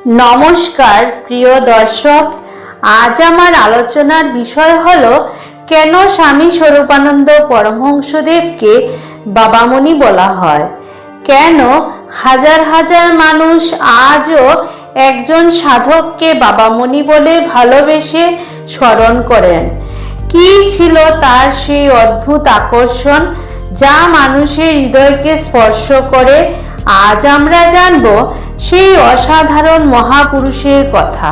নমস্কার প্রিয় দর্শক, আজ আমার আলোচনার বিষয় হলো কেন স্বামী স্বরূপানন্দ পরমহংসদেবকে বাবামণি বলা হয়, কেন হাজার হাজার মানুষ আজও একজন সাধককে বাবামণি বলে ভালোবেসে স্মরণ করেন। কি ছিল তার সেই অদ্ভুত আকর্ষণ যা মানুষের হৃদয়কে স্পর্শ করে? আজ আমরা জানব সেই অসাধারণ মহাপুরুষের কথা।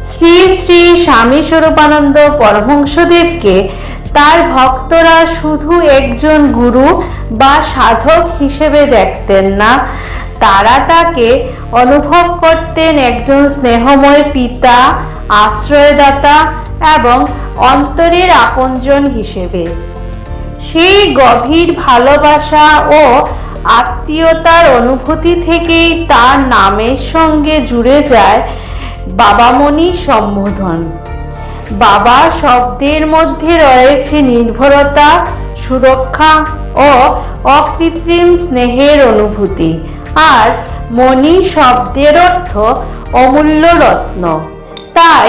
শ্রী শ্রী স্বামী স্বরূপানন্দ পরমহংসদেবকে তার ভক্তরা শুধু একজন গুরু বা সাধক হিসেবে দেখতেন না, তারা তাকে অনুভব করতেন একজন স্নেহময় পিতা, আশ্রয়দাতা এবং অন্তরের আপনজন হিসেবে। সেই গভীর ভালোবাসা ও আত্মীয়তার অনুভূতি থেকেই তার নামের সঙ্গে জুড়ে যায় বাবামণি সম্বোধন। বাবা শব্দের মধ্যে রয়েছে নির্ভরতা, সুরক্ষা ও অকৃত্রিম স্নেহের অনুভূতি, আর মণি শব্দের অর্থ অমূল্য রত্ন। তাই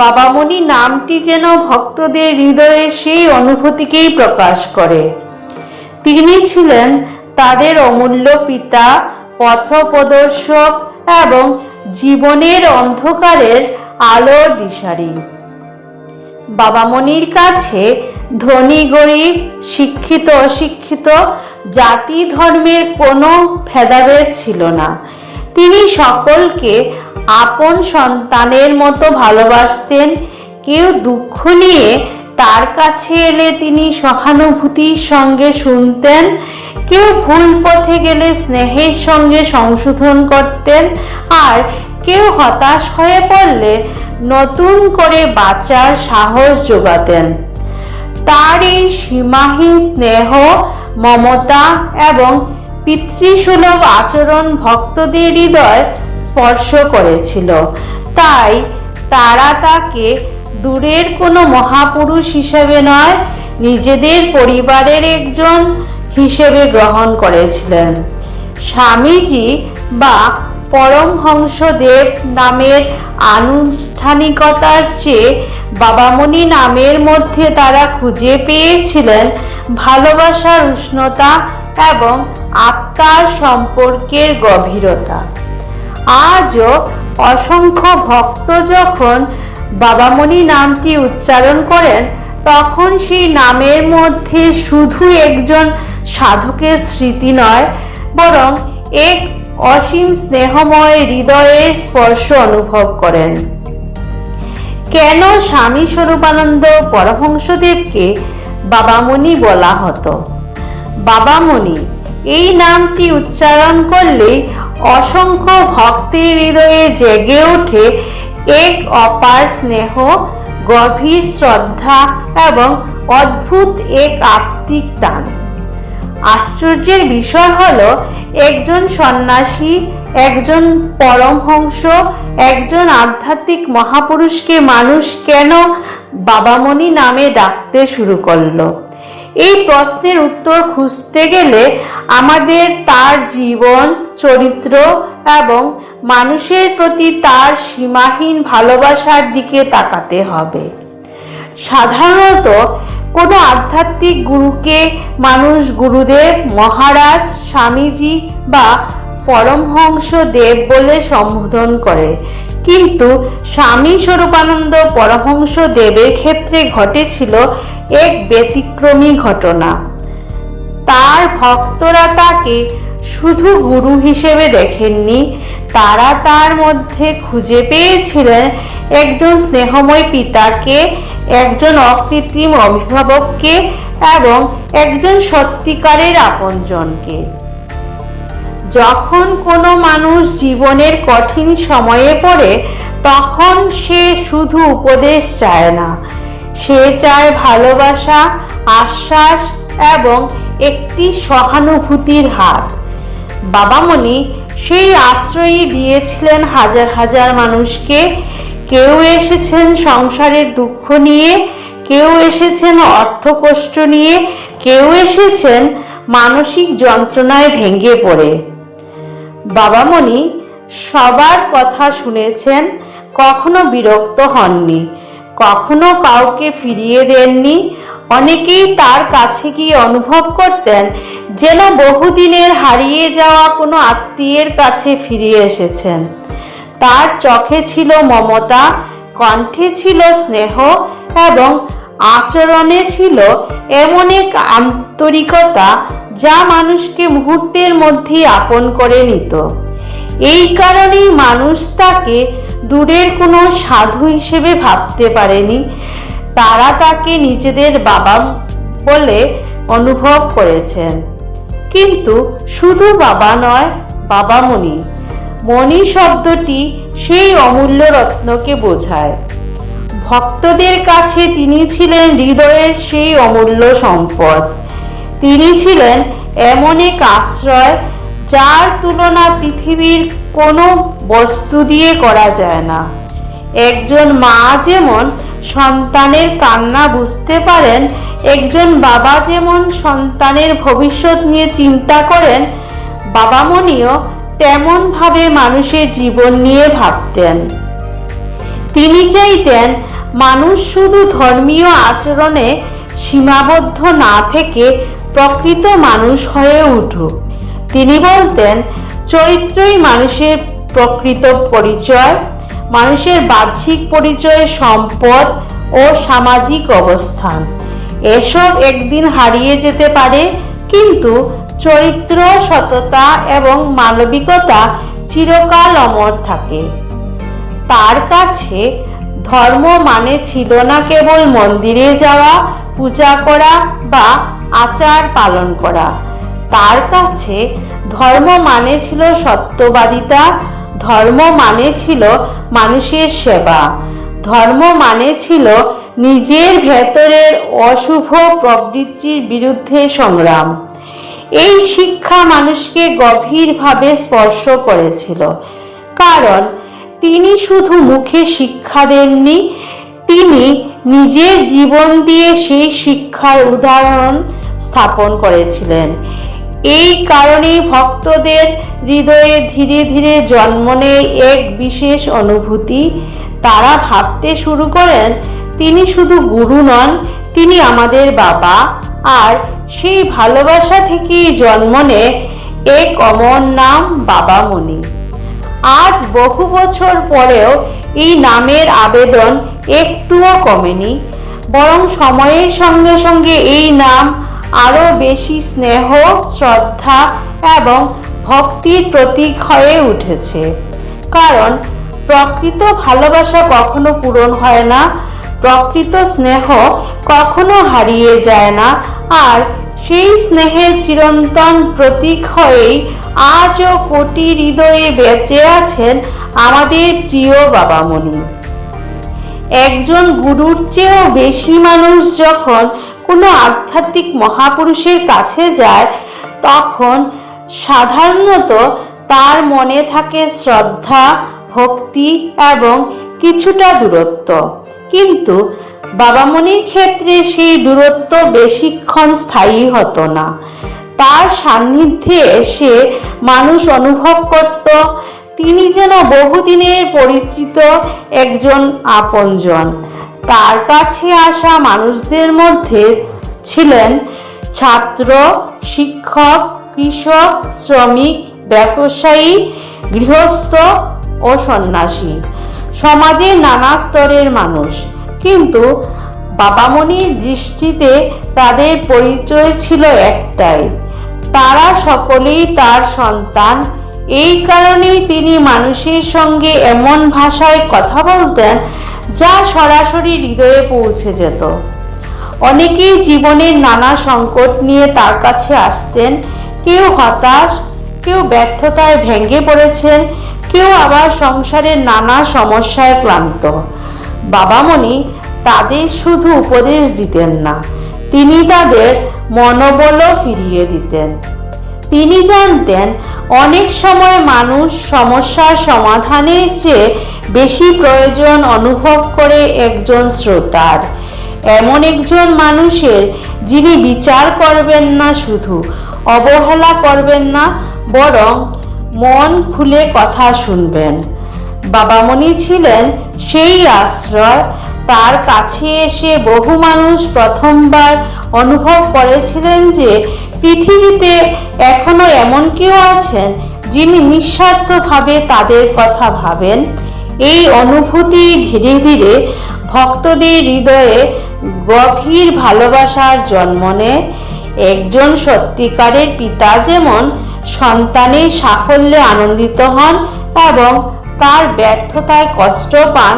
বাবামণি নামটি যেন ভক্তদের হৃদয়ে সেই অনুভূতিকেই প্রকাশ করে। তিনি ছিলেন তাদের অমূল্য পিতা, পথপ্রদর্শক এবং জীবনের অন্ধকারের আলোর দিশারি। বাবামণির কাছে ধনী গরিব, শিক্ষিত অশিক্ষিত, জাতি ধর্মের কোনো ভেদাভেদ ছিল না। তিনি সকলকে আপন সন্তানের মতো ভালোবাসতেন। কেউ দুঃখ নিয়ে তার কাছে এলে তিনি সহানুভূতির সঙ্গে শুনতেন, কেউ ভুল পথে গেলে স্নেহের সঙ্গে সংশোধন করতেন, আর কেউ হতাশ হয়ে পড়লে নতুন করে বাঁচার সাহস যোগাতেন। তার এই সীমাহীন স্নেহ, মমতা এবং পিতৃসুলভ আচরণ ভক্তদের হৃদয় স্পর্শ করেছিল। তাই তারা তাকে দূরের কোনো মহাপুরুষ হিসেবে নয়, নিজেদের পরিবারের একজন হিসেবে গ্রহণ করেছিলেন। স্বামীজি বা পরমহংসদেব নামের আনুষ্ঠানিকতার চেয়ে বাবামণি নামের মধ্যে তারা খুঁজে পেয়েছিলেন ভালোবাসার উষ্ণতা এবং আত্মার সম্পর্কের গভীরতা। আজও অসংখ্য ভক্ত যখন বাবামণি নামটি উচ্চারণ করেন, তখন সেই নামের মধ্যে শুধু একজন সাধকের স্মৃতি নয়, বরং এক অসীম স্নেহময় হৃদয়ের স্পর্শ অনুভব করেন। কেন স্বামী স্বরূপানন্দ পরমহংসদেবকে বাবামণি বলা হতো? বাবামণি এই নামটি উচ্চারণ করলে অসংখ্য ভক্তের হৃদয়ে জেগে ওঠে এক অপার স্নেহ, গভীর শ্রদ্ধা এবং অদ্ভুত এক আত্মিক টান। আশ্চর্যের বিষয় হলো, একজন সন্ন্যাসী, একজন পরমহংস, একজন আধ্যাত্মিক মহাপুরুষকে মানুষ কেন বাবামণি নামে ডাকতে শুরু করলো? এই প্রশ্নের উত্তর খুঁজতে গেলে আমাদের তার জীবন, চরিত্র এবং মানুষের প্রতি তার সীমাহীন ভালোবাসার দিকে তাকাতে হবে। সাধারণত কোনো আধ্যাত্মিক গুরুকে মানুষ গুরুদেব, মহারাজ, স্বামীজি বা পরমহংস দেব বলে সম্বোধন করে, কিন্তু স্বামী স্বরূপানন্দ পরমহংস দেবের ক্ষেত্রে ঘটেছিল এক ব্যতিক্রমী ঘটনা। তার ভক্তরা তাকে শুধু গুরু হিসেবে দেখেননি, তারা তার মধ্যে খুঁজে পেয়েছিলেন একজন স্নেহময় পিতাকে, একজন অকৃত্রিম অভিভাবককে এবং একজন সত্যিকারের আপনজনকে। যখন কোনো মানুষ জীবনের কঠিন সময়ে পড়ে, তখন সে শুধু উপদেশ চায় না, সে চায় ভালোবাসা, আশ্বাস এবং একটি সহানুভূতির হাত। বাবামণি সেই আশ্রয়ই দিয়েছিলেন হাজার হাজার মানুষকে। কেউ এসেছেন সংসারের দুঃখ নিয়ে, কেউ এসেছেন অর্থকষ্ট নিয়ে, কেউ এসেছেন মানসিক যন্ত্রণায় ভেঙে পড়ে। বাবামণি সবার কথা শুনেছেন, কখনো বিরক্ত হননি, কখনো কাউকে ফিরিয়ে দেননি। অনেকেই তার কাছে গিয়ে অনুভব করতেন যেন বহুদিনের হারিয়ে যাওয়া কোনো আত্মীয়ের কাছে ফিরে এসেছেন। তার চোখে ছিল মমতা, কণ্ঠে ছিল স্নেহ এবং আচরণে ছিল এমন এক আন্তরিকতা যা মানুষকে মুহূর্তের মধ্যেই আপন করে নিত। এই কারণেই মানুষ তাকে দূরের কোনো সাধু হিসেবে ভাবতে পারেনি। তারা তাকে নিজেদের বাবা বলে অনুভব করেছেন। কিন্তু শুধু বাবা নয়, বাবামণি। মণি শব্দটি সেই অমূল্য রত্নকে বোঝায়। ভক্তদের কাছে তিনি ছিলেন হৃদয়ের সেই অমূল্য সম্পদ। তিনি ছিলেন এমন এক আশ্রয় যার তুলনা পৃথিবীর কোনো বস্তু দিয়ে করা যায় না। একজন মা যেমন সন্তানের কান্না বুঝতে পারেন, একজন বাবা যেমন সন্তানের ভবিষ্যৎ নিয়ে চিন্তা করেন, বাবামণিও তেমন ভাবে মানুষের জীবন নিয়ে ভাবতেন। তিনি চাইতেন মানুষ শুধু ধর্মীয় আচরণে সীমাবদ্ধ না থেকে প্রকৃত মানুষ হয়ে উঠুক। তিনি বলতেন, চরিত্রই মানুষের প্রকৃত পরিচয়। মানুষের বাহ্যিক পরিচয় সম্পদ ও সামাজিক অবস্থান এসব একদিন হারিয়ে যেতে পারে, কিন্তু চরিত্র, সততা এবং মানবিকতা চিরকাল অমর থাকে। তার কাছে ধর্ম মানে ছিল না কেবল মন্দিরে যাওয়া, পূজা করা বা আচার পালন করা। তার কাছে ধর্ম মানে ছিল সত্যবাদিতা, ধর্ম মানে ছিল মানুষের সেবা, ধর্ম মানে ছিল নিজের ভেতরের অশুভ প্রবৃত্তির বিরুদ্ধে সংগ্রাম। এই শিক্ষা মানুষকে গভীরভাবে স্পর্শ করেছিল, কারণ তিনি শুধু মুখে শিক্ষা দেননি, তিনি নিজের জীবন দিয়ে সেই শিক্ষার উদাহরণ স্থাপন করেছিলেন। এই কারণেই ভক্তদের হৃদয়ে ধীরে ধীরে জন্ম নেয় এক বিশেষ অনুভূতি। তারা ভাবতে শুরু করেন, তিনি শুধু গুরু নন, তিনি আমাদের বাবা। আর সেই ভালোবাসা থেকেই জন্ম নেয় এক অমর নাম, বাবামণি। আজ বহু বছর পরেও এই নামের আবেদন একটুও কমেনি, বরং সময়ের সঙ্গে সঙ্গে এই নাম আরো বেশি স্নেহ, শ্রদ্ধা এবং ভক্তির প্রতীক হয়ে উঠেছে। কারণ প্রকৃত ভালোবাসা কখনো পূরণ হয় না, প্রকৃত স্নেহ কখনো হারিয়ে যায় না, আর সেই স্নেহের চিরন্তন প্রতীক হয়েই আজও কোটি হৃদয়ে বেঁচে আছেন আমাদের প্রিয় বাবামণি। একজন গুরুর চেয়েও বেশি মানুষ যখন কোনো আধ্যাত্মিক মহাপুরুষের কাছে যায়, তখন সাধারণত তার মনে থাকে শ্রদ্ধা, ভক্তি এবং কিছুটা দূরত্ব। কিন্তু বাবামণির ক্ষেত্রে সেই দূরত্ব বেশিক্ষণ স্থায়ী হতো না। তার সান্নিধ্যে এসে মানুষ অনুভব করত তিনি যেন বহুদিনের পরিচিত একজন আপনজন। তার কাছে আসা মানুষদের মধ্যে ছিলেন ছাত্র, শিক্ষক, কৃষক, শ্রমিক, ব্যবসায়ী, গৃহস্থ ও সন্ন্যাসী, সমাজের নানা স্তরের মানুষ। কিন্তু বাবামণির দৃষ্টিতে তাদের পরিচয় ছিল একটাই, তারা সকলেই তার সন্তান। এই কারণেই তিনি মানুষের সঙ্গে এমন ভাষায় কথা বলতেন যা সরাসরি হৃদয়ে পৌঁছে যেত। অনেকেই জীবনের নানা সংকট নিয়ে তার কাছে আসতেন। কেউ হতাশ, কেউ ব্যর্থতায় ভেঙে পড়েছেন, কেউ আবার সংসারের নানা সমস্যায় ক্লান্ত। বাবামণি তাদের শুধু উপদেশ দিতেন না, তিনি তাদের মনোবলও ফিরিয়ে দিতেন। তিনি জানতেন অনেক সময় মানুষ সমস্যার সমাধানের চেয়ে বেশি প্রয়োজন অনুভব করে একজন শ্রোতার, এমন একজন মানুষের যিনি বিচার করবেন না, শুধু অবহেলা করবেন না, বরং মন খুলে কথা শুনবেন। বাবামণি ছিলেন সেই আশ্রয়, তার কাছে এসে বহু মানুষ প্রথমবার অনুভব করেছিলেন যে পৃথিবীতে এখনো এমন কেউ আছেন যিনি নিঃস্বার্থভাবে তাদের কথা ভাবেন। এই অনুভূতি ধীরে ধীরে ভক্তদের হৃদয়ে গভীর ভালোবাসার জন্ম নেয়। একজন সত্যিকারের পিতা যেমন সন্তানের সাফল্যে আনন্দিত হন এবং তার ব্যর্থতায় কষ্ট পান,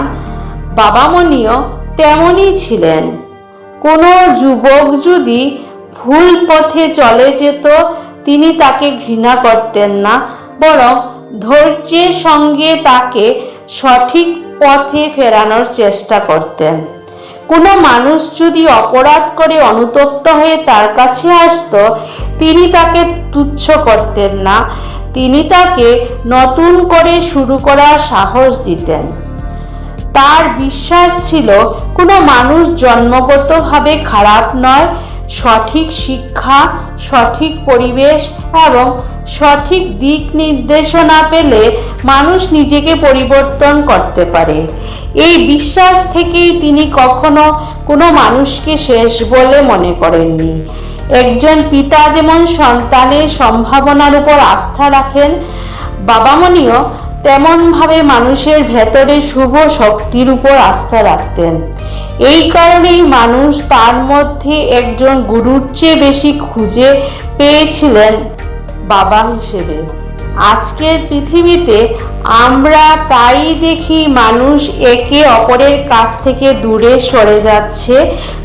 বাবামণিও তেমনই ছিলেন। কোনো যুবক যদি ভুল পথে চলে যেত, তিনি তাকে ঘৃণা করতেন না, বরং ধৈর্যের সঙ্গে তাকে সঠিক পথে ফেরানোর চেষ্টা করতেন। কোনো মানুষ যদি অপরাধ করে অনুতপ্ত হয়ে তার কাছে আসতো, তিনি তাকে তুচ্ছ করতেন না, তিনি তাকে নতুন করে শুরু করার সাহস দিতেন। তার বিশ্বাস ছিল কোনো মানুষ জন্মগতভাবে খারাপ নয়। সঠিক শিক্ষা, সঠিক পরিবেশ এবং সঠিক দিক নির্দেশনা পেলে মানুষ নিজেকে পরিবর্তন করতে পারে। এই বিশ্বাস থেকেই তিনি কখনো কোনো মানুষকে শেষ বলে মনে করেননি। একজন পিতা যেমন সন্তানের সম্ভাবনার উপর আস্থা রাখেন, বাবামণিও তেমনভাবে মানুষের ভেতরে শুভ শক্তির উপর আস্থা রাখতেন। এই কারণেই মানুষ তার মধ্যে একজন গুরুর চেয়ে বেশি খুঁজে পেয়েছিলেন বাবা হিসেবে। আজকের পৃথিবীতে আমরা প্রায়ই দেখি মানুষ একে অপরের কাছ থেকে দূরে সরে যাচ্ছে।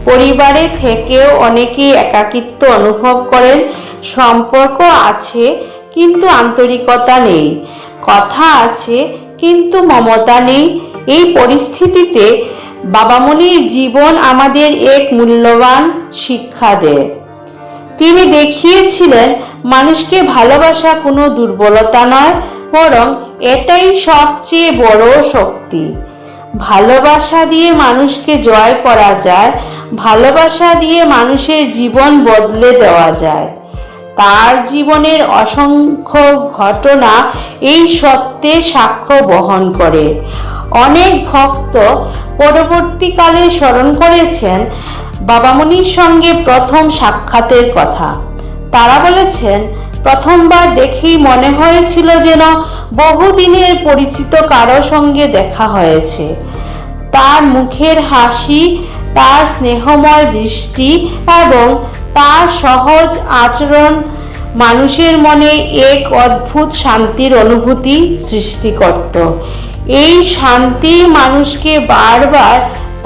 পরিবারে থেকেও অনেকেই একাকিত্ব অনুভব করেন। সম্পর্ক আছে কিন্তু আন্তরিকতা নেই, কথা আছে কিন্তু মমতা নেই। এই পরিস্থিতিতে বাবামণির জীবন আমাদের এক মূল্যবান শিক্ষা দেয়। তিনি দেখিয়েছিলেন মানুষকে ভালোবাসা কোনো দুর্বলতা নয়, বরং এটাই সবচেয়ে বড় শক্তি। ভালোবাসা দিয়ে মানুষকে জয় করা যায়, ভালোবাসা দিয়ে মানুষের জীবন বদলে দেওয়া যায়। তার জীবনের অসংখ্য ঘটনা এই সত্যের সাক্ষ্য বহন করে। অনেক ভক্ত পরবর্তীকালে স্মরণ করেছেন বাবামণির সঙ্গে প্রথম সাক্ষাতের কথা। তারা বলেছেন, প্রথমবার দেখেই মনে হয়েছিল যেন বহুদিনের পরিচিত কারো সঙ্গে দেখা হয়েছে। তার মুখের হাসি, তার স্নেহময় দৃষ্টি এবং তার সহজ আচরণ মানুষের মনে এক অদ্ভুত শান্তির অনুভূতি সৃষ্টি করত। এই শান্তি মানুষকে বারবার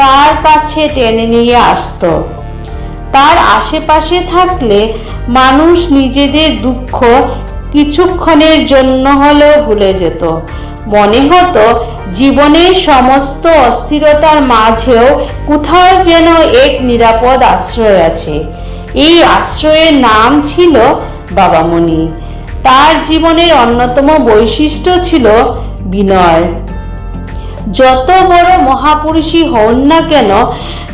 তার কাছে টেনে নিয়ে আসত। তার আশেপাশে থাকলে মানুষ নিজেদের দুঃখ কিছুক্ষণের জন্য হলেও ভুলে যেত। মনে হতো জীবনের সমস্ত অস্থিরতার মাঝেও কোথাও যেন এক নিরাপদ আশ্রয় আছে। এই আশ্রয়ের নাম ছিল বাবামণি। তার জীবনের অন্যতম বৈশিষ্ট্য ছিল বিনয়। যত বড় মহাপুরুষই হন না কেন,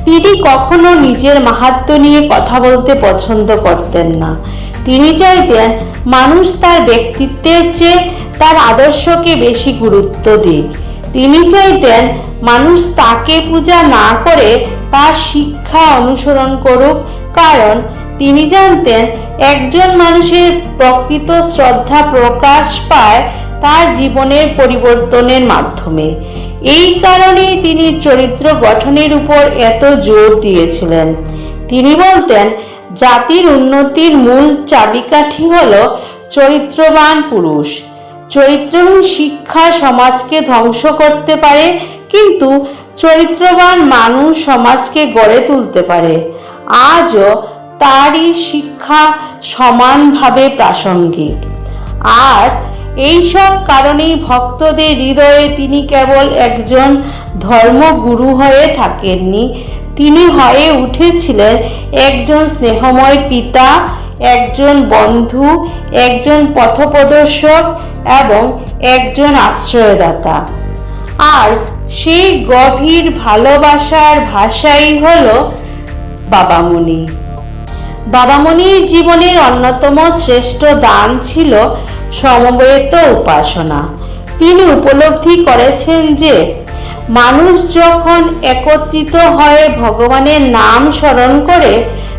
তিনি কখনো নিজের মাহাত্ম্য নিয়ে কথা বলতে পছন্দ করতেন না। তিনি চাইতেন মানুষ তার ব্যক্তিত্বের চেয়ে তার আদর্শকে বেশি গুরুত্ব দিক। তিনি চাইতেন মানুষ তাকে পূজা না করে তার শিক্ষা অনুসরণ করুক, কারণ তিনি জানতেন একজন মানুষের প্রকৃত শ্রদ্ধা প্রকাশ পায় তার জীবনের পরিবর্তনের মাধ্যমে। এই কারণেই তিনি চরিত্র গঠনের উপর এত জোর দিয়েছিলেন। তিনি বলতেন, জাতির উন্নতির মূল চাবিকাঠি হলো চরিত্রবান পুরুষ। চরিত্রহীন শিক্ষা সমাজকে ধ্বংস করতে পারে, কিন্তু চরিত্রবান মানুষ সমাজকে গড়ে তুলতে পারে। আজও তারই শিক্ষা সমানভাবে প্রাসঙ্গিক। আর এইসব কারণেই ভক্তদের হৃদয়ে তিনি কেবল একজন ধর্মগুরু হয়ে থাকেননি, তিনি হয়ে উঠেছিলেন একজন স্নেহময় পিতা, একজন বন্ধু, একজন পথপ্রদর্শক এবং একজন আশ্রয়দাতা। আর সেই গভীর ভালোবাসার ভাষাই হলো বাবামণি। বাবামণির জীবনের অন্যতম শ্রেষ্ঠ দান ছিল সমবেত উপাসনা। তিনি উপলব্ধি করেছেন যে মানুষ যখন একত্রিত হয়ে ভগবানের নাম স্মরণ করে,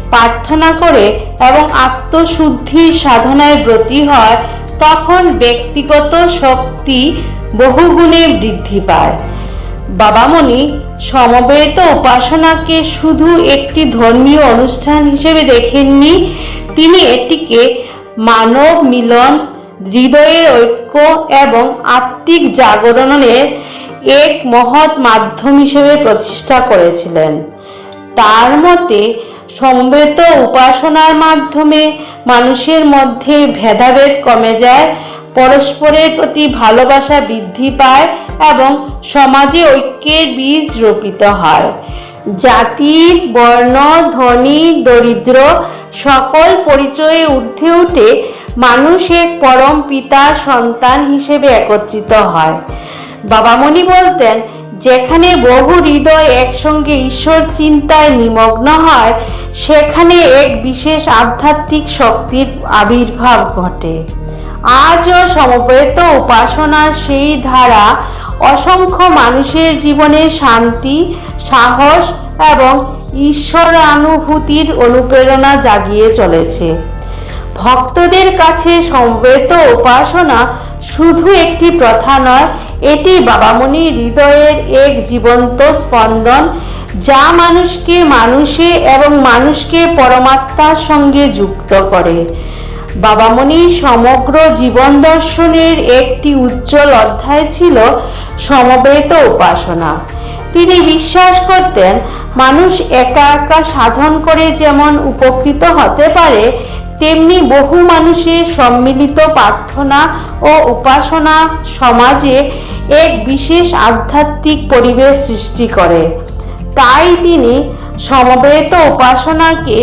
প্রার্থনা করে এবং আত্মশুদ্ধির সাধনায় ব্রতী হয়, তখন ব্যক্তিগত শক্তি বহুগুণে বৃদ্ধি পায়। বাবামণি সমবেত উপাসনাকে শুধু একটি ধর্মীয় অনুষ্ঠান হিসেবে দেখেননি, তিনি এটিকে মানব মিলন, হৃদয়ের ঐক্য এবং আত্মিক জাগরণের এক মহৎ মাধ্যম হিসেবে প্রতিষ্ঠা করেছিলেন। তার মতে সমবেত উপাসনার মাধ্যমে মানুষের মধ্যে ভেদাভেদ কমে যায়, পরস্পরের প্রতি ভালোবাসা বৃদ্ধি পায় এবং সমাজে ঐক্যের বীজ রোপিত হয়। জাতি, বর্ণ, ধনী, দরিদ্র সকল পরিচয়ে ঊর্ধ্বে উঠে মানুষ এক পরম পিতার সন্তান হিসেবে একত্রিত হয়। বাবামণি বলতেন, যেখানে বহু হৃদয় একসঙ্গে ঈশ্বর চিন্তায় নিমগ্ন হয়, সেখানে এক বিশেষ আধ্যাত্মিক শক্তির আবির্ভাব ঘটে। আজও সমবেত উপাসনার সেই ধারা অসংখ্য মানুষের জীবনে শান্তি, সাহস এবং ঈশ্বরানুভূতির অনুপ্রেরণা জাগিয়ে চলেছে। ভক্তদের কাছে সমবেত উপাসনা শুধু একটি প্রথা নয়, এটি বাবামণির হৃদয়ের এক জীবন্ত স্পন্দন, যা মানুষকে মানুষে এবং মানুষকে পরমাত্মার সঙ্গে যুক্ত করে। বাবামণির সমগ্র জীবন দর্শনের একটি উজ্জ্বল অধ্যায় ছিল সমবেত উপাসনা। তিনি বিশ্বাস করতেন, মানুষ একা একা সাধন করে যেমন উপকৃত হতে পারে, তেমনি বহু মানুষের সম্মিলিত প্রার্থনা ও উপাসনা সমাজে এক বিশেষ আধ্যাত্মিক পরিবেশ সৃষ্টি করে। তাই তিনি সমবেত উপাসনাকে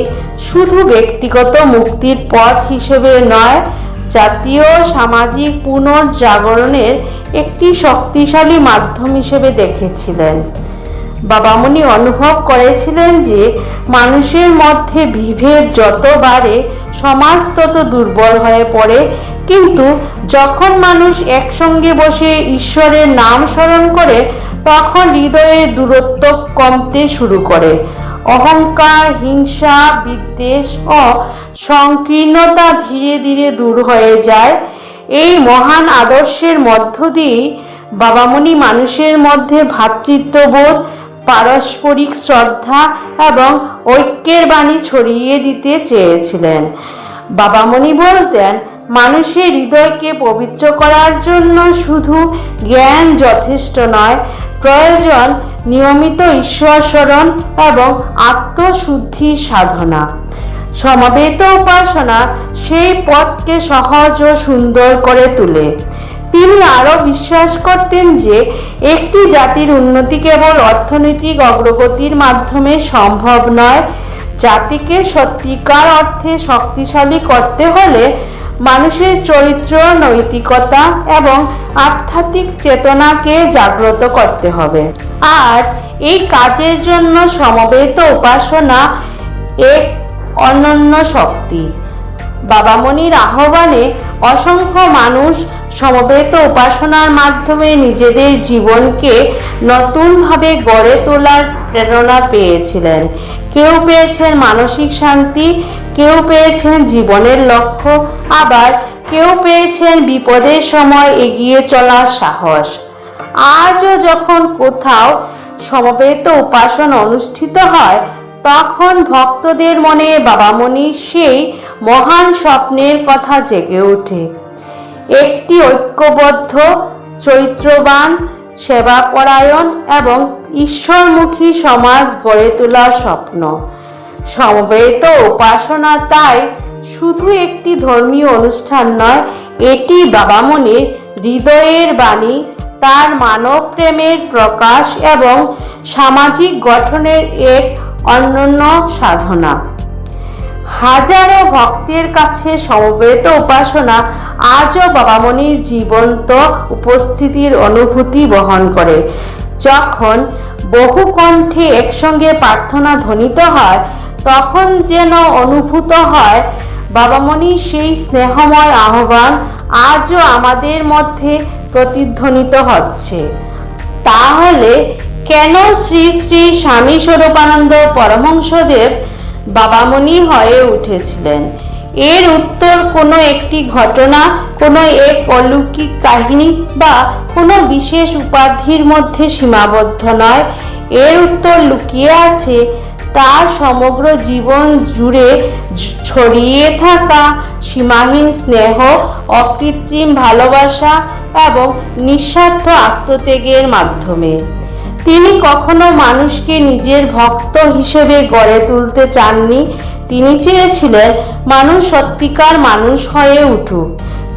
শুধু ব্যক্তিগত মুক্তির পথ হিসেবে নয়, জাতীয় সামাজিক পুনর্জাগরণের একটি শক্তিশালী মাধ্যম হিসেবে দেখেছিলেন। বাবামণি অনুভব করেছিলেন যে মানুষের মধ্যে বিভেদ যত বাড়ে, সমাজ তত দুর্বল হয়ে পড়ে, কিন্তু যখন মানুষ একসঙ্গে বসে ঈশ্বরের নাম স্মরণ করে, তখন হৃদয়ের দূরত্ব কমতে শুরু করে। অহংকার, হিংসা, বিদ্বেষ ও সংকীর্ণতা ধীরে ধীরে দূর হয়ে যায়। এই মহান আদর্শের মধ্য দিয়ে বাবামণি মানুষের মধ্যে ভ্রাতৃত্ববোধ, পারস্পরিক শ্রদ্ধা এবং ঐক্যের বাণী ছড়িয়ে দিতে চেয়েছিলেন। বাবামণি বলতেন, মানুষের হৃদয়কে পবিত্র করার জন্য শুধু জ্ঞান যথেষ্ট নয়, প্রয়োজন নিয়মিত ঈশ্বর স্মরণ এবং আত্মশুদ্ধির সাধনা। সমবেত উপাসনা সেই পথকে সহজ ও সুন্দর করে তোলে। তিনি আরও বিশ্বাস করতেন যে একটি জাতির উন্নতি কেবল অর্থনৈতিক অগ্রগতির মাধ্যমে সম্ভব নয়। জাতিকে সত্যিকার অর্থে শক্তিশালী করতে হলে মানুষের চরিত্র, নৈতিকতা এবং আধ্যাত্মিক চেতনাকে জাগ্রত করতে হবে। আর এই কাজের জন্য সমবেত উপাসনা এক অনন্য শক্তি। বাবামণির আহ্বানে অসংখ্য মানুষ সমবেত উপাসনার মাধ্যমে নিজেদের জীবনকে নতুনভাবে গড়ে তোলার প্রেরণা পেয়েছিলেন। কেউ পেয়েছেন মানসিক শান্তি, কেউ পেয়েছেন জীবনের লক্ষ্য, আবার কেউ পেয়েছেন বিপদের সময় এগিয়ে চলার সাহস। আজও যখন কোথাও সমবেত উপাসনা অনুষ্ঠিত হয়, তখন ভক্তদের মনে বাবামণির সেই মহান স্বপ্নের কথা জেগে ওঠে। একটি ঐক্যবদ্ধ, চরিত্রবান, সেবাপরায়ণ এবং ঈশ্বরমুখী সমাজ গড়ে তোলার স্বপ্ন। সমবেত উপাসনা তাই শুধু একটি ধর্মীয় অনুষ্ঠান নয়, এটি বাবামণির হৃদয়ের বাণী, তার মানব প্রেমের প্রকাশ এবং সামাজিক গঠনের এক অনন্য সাধনা। হাজারো ভক্তের কাছে সমবেত উপাসনা আজও বাবামণির জীবন্ত উপস্থিতির অনুভূতি বহন করে। যখন বহু কণ্ঠে একসঙ্গে প্রার্থনা ধ্বনিত হয়, তখন যেন অনুভূত হয় বাবামণির সেই স্নেহময় আহ্বান, আজও আমাদের মধ্যে প্রতিধ্বনিত হচ্ছে। তাহলে কেন শ্রী শ্রী স্বামী স্বরূপানন্দ পরমহংসদেব বাবামণি হয়ে উঠেছিলেন? এর উত্তর কোনো একটি ঘটনা, কোনো এক অলৌকিক কাহিনী বা কোনো বিশেষ উপাধির মধ্যে সীমাবদ্ধ নয়। এর উত্তর লুকিয়ে আছে তার সমগ্র জীবন জুড়ে ছড়িয়ে থাকা সীমাহীন স্নেহ, অকৃত্রিম ভালোবাসা এবং নিঃস্বার্থ আত্মত্যাগের মাধ্যমে। তিনি কখনো মানুষকে নিজের ভক্ত হিসেবে গড়ে তুলতে চাননি। তিনি চেয়েছিলেন মানুষ সত্যিকার মানুষ হয়ে উঠুক।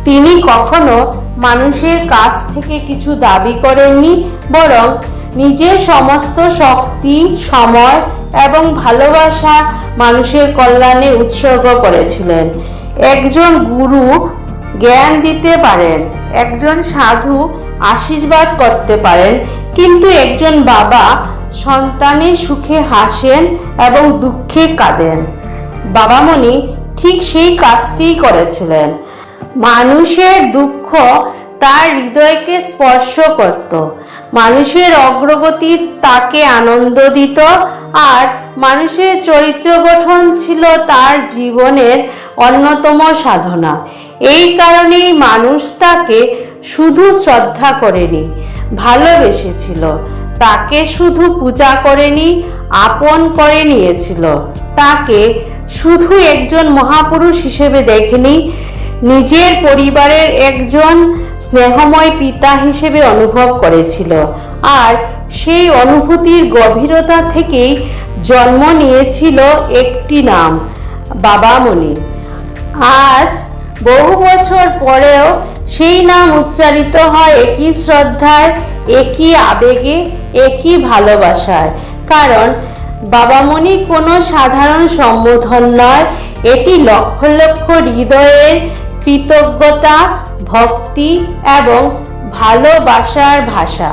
তিনি কখনো মানুষের কাছ থেকে কিছু দাবি করেননি, বরং নিজের সমস্ত শক্তি, সময় এবং ভালোবাসা মানুষের কল্যাণে উৎসর্গ করেছিলেন। একজন গুরু জ্ঞান দিতে পারেন, একজন সাধু আশীর্বাদ করতে পারেন, কিন্তু একজন বাবা সন্তানের সুখে হাসেন এবং দুঃখে কাঁদেন। বাবামণি ঠিক সেই কাজটিই করেছিলেন। মানুষের দুঃখ তার হৃদয়কে স্পর্শ করত, মানুষের অগ্রগতি তাকে আনন্দ দিত, আর মানুষের চরিত্র গঠন ছিল তার জীবনের অন্যতম সাধনা। এই কারণেই মানুষ তাকে শুধু শ্রদ্ধা করেনি, ভালোবেসেছিল। তাকে শুধু পূজা করেনি, আপন করে নিয়েছিল। তাকে শুধু একজন মহাপুরুষ হিসেবে দেখেনি, নিজের পরিবারের একজন স্নেহময় পিতা হিসেবে অনুভব করেছিল। আর সেই অনুভূতির গভীরতা থেকেই জন্ম নিয়েছিল একটি নাম, বাবামণি। আজ বহু বছর পরেও সেই নাম উচ্চারিত হয় একই শ্রদ্ধায়, একই আবেগে, একই ভালোবাসায়। কারণ বাবামণি কোনো সাধারণ সম্বোধন নয়, এটি লক্ষ লক্ষ হৃদয়ের কৃতজ্ঞতা, ভক্তি এবং ভালোবাসার ভাষা।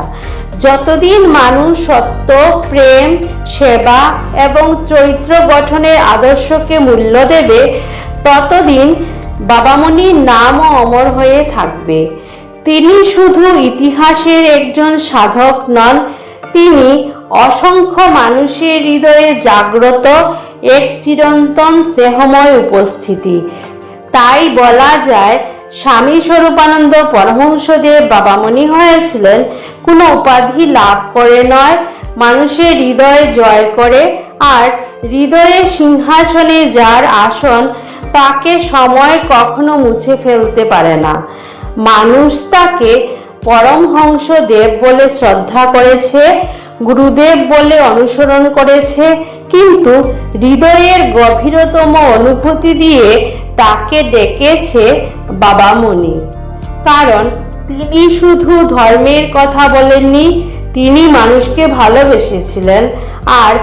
যতদিন মানুষ সত্য, প্রেম, সেবা এবং চরিত্র গঠনের আদর্শকে মূল্য দেবে, ততদিন বাবামণির নামও অমর হয়ে থাকবে। তিনি শুধু ইতিহাসের একজন সাধক নন, তিনি অসংখ্য মানুষের হৃদয়ে জাগ্রত এক চিরন্তন স্নেহময় উপস্থিতি। তাই বলা যায় স্বামী স্বরূপানন্দ পরমহংসদেব বাবামণি হয়েছিলেন কোনো উপাধি লাভ করে নয়, মানুষের হৃদয় জয় করে। আর হৃদয়ের সিংহাসনে যার আসন, তাকে সময় কখনো মুছে ফেলতে পারে না। মানুষ তাকে পরমহংসদেব বলে শ্রদ্ধা করেছে, গুরুদেব বলে অনুসরণ করেছে, কিন্তু হৃদয়ের গভীরতম অনুভূতি দিয়ে তাকে ডেকেছে বাবামণি। কারণ তিনি শুধু ধর্মের কথা বলেননি, তিনি মানুষকে ভালোবেসেছিলেন। আর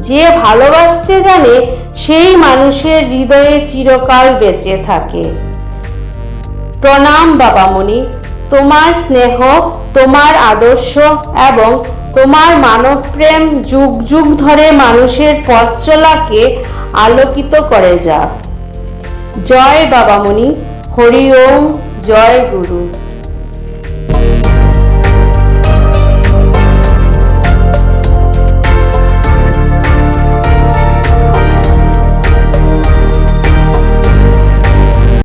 যে ভালোবাসতে জানে, সেই মানুষের হৃদয়ে চিরকাল বেঁচে থাকে। প্রণাম বাবামণি, তোমার স্নেহ, তোমার আদর্শ এবং তোমার মানবপ্রেম যুগ যুগ ধরে মানুষের পথ চলাকে আলোকিত করে যাক। জয় বাবামণি। হরি ওম। জয় গুরু।